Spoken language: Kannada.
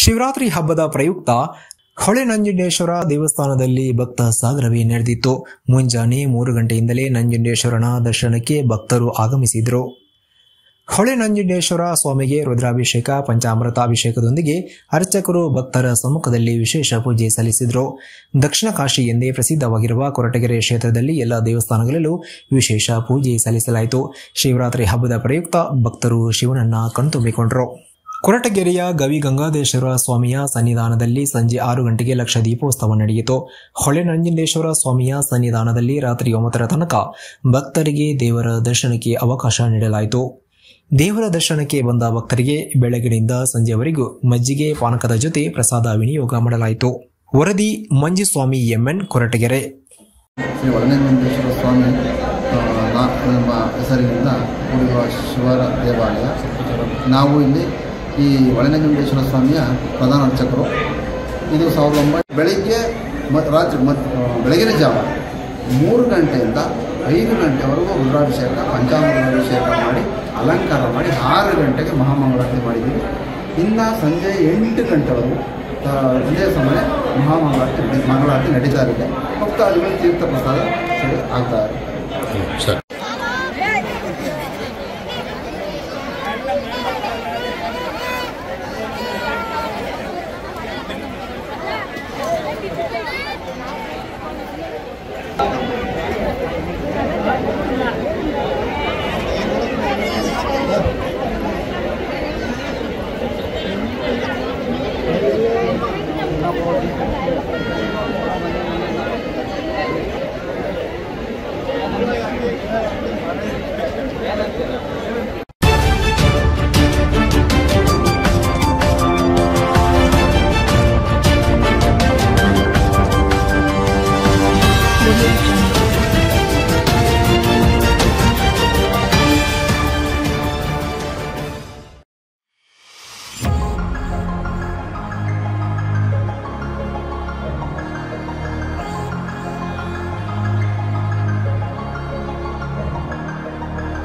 ಶಿವರಾತ್ರಿ ಹಬ್ಬದ ಪ್ರಯುಕ್ತ ಹೊಳೆನಂಜುಂಡೇಶ್ವರ ದೇವಸ್ಥಾನದಲ್ಲಿ ಭಕ್ತ ಸಾಗರವೇ ನಡೆದಿತ್ತು. ಮುಂಜಾನೆ 3 ಗಂಟೆಯಿಂದಲೇ ನಂಜುಂಡೇಶ್ವರನ ದರ್ಶನಕ್ಕೆ ಭಕ್ತರು ಆಗಮಿಸಿದರು. ಹೊಳೆನಂಜುಂಡೇಶ್ವರ ಸ್ವಾಮಿಗೆ ರುದ್ರಾಭಿಷೇಕ, ಪಂಚಾಮೃತಾಭಿಷೇಕದೊಂದಿಗೆ ಅರ್ಚಕರು ಭಕ್ತರ ಸಮ್ಮುಖದಲ್ಲಿ ವಿಶೇಷ ಪೂಜೆ ಸಲ್ಲಿಸಿದರು. ದಕ್ಷಿಣ ಕಾಶಿ ಎಂದೇ ಪ್ರಸಿದ್ಧವಾಗಿರುವ ಕೊರಟಗೆರೆ ಕ್ಷೇತ್ರದಲ್ಲಿ ಎಲ್ಲ ದೇವಸ್ಥಾನಗಳಲ್ಲೂ ವಿಶೇಷ ಪೂಜೆ ಸಲ್ಲಿಸಲಾಯಿತು. ಶಿವರಾತ್ರಿ ಹಬ್ಬದ ಪ್ರಯುಕ್ತ ಭಕ್ತರು ಶಿವನನ್ನ ಕಣ್ತುಂಬಿಕೊಂಡರು. ಕೊರಟಗೆರೆಯ ಗವಿಗಂಗಾಧರೇಶ್ವರ ಸ್ವಾಮಿಯ ಸನ್ನಿಧಾನದಲ್ಲಿ ಸಂಜೆ 6 ಗಂಟೆಗೆ ಲಕ್ಷ ದೀಪೋತ್ಸವ ನಡೆಯಿತು. ಹೊಳೆನಂಜುಂಡೇಶ್ವರ ಸ್ವಾಮಿಯ ಸನ್ನಿಧಾನದಲ್ಲಿ ರಾತ್ರಿ 9ರ ತನಕ ಭಕ್ತರಿಗೆ ದೇವರ ದರ್ಶನಕ್ಕೆ ಅವಕಾಶ ನೀಡಲಾಯಿತು. ದೇವರ ದರ್ಶನಕ್ಕೆ ಬಂದ ಭಕ್ತರಿಗೆ ಬೆಳಗಿನಿಂದ ಸಂಜೆಯವರೆಗೂ ಮಜ್ಜಿಗೆ ಪಾನಕದ ಜೊತೆ ಪ್ರಸಾದ ವಿನಿಯೋಗ ಮಾಡಲಾಯಿತು. ವರದಿ ಮಂಜುಸ್ವಾಮಿ ಎಂಎನ್, ಕೊರಟಗೆರೆ. ಶ್ರೀ ಹೊಳೆನಂಜುಂಡೇಶ್ವರ ಸ್ವಾಮಿ ನಮ್ಮ ಹೆಸರಿನಿಂದ ಕೂಡಿರುವ ಶಿವರ ದೇವಾಲಯ. ನಾವು ಇಲ್ಲಿ ಈ ಹೊಳೆನಂಜುಂಡೇಶ್ವರ ಸ್ವಾಮಿಯ ಪ್ರಧಾನ ಅರ್ಚಕರು. ಇದು 1900 ಬೆಳಗ್ಗೆ ಬೆಳಗಿನ ಜಾವ 3 ಗಂಟೆಯಿಂದ 5 ಗಂಟೆವರೆಗೂ ರುದ್ರಾಭಿಷೇಕ, ಪಂಚಾಮೃತಾಭಿಷೇಕ ಮಾಡಿ ಅಲಂಕಾರ ಮಾಡಿ 6 ಗಂಟೆಗೆ ಮಹಾಮಂಗಳಾರತಿ ಮಾಡಿದ್ದೀವಿ. ಇನ್ನು ಸಂಜೆ 8 ಗಂಟೆವರೆಗೂ ಇದೇ ಸಮಯ ಮಂಗಳಾರತಿ ನಡೀತಾ ಇದೆ. ಭಕ್ತಾದಿಗಳು ತೀರ್ಥ ಪ್ರಸಾದ ಆಗ್ತಾ ಇದೆ.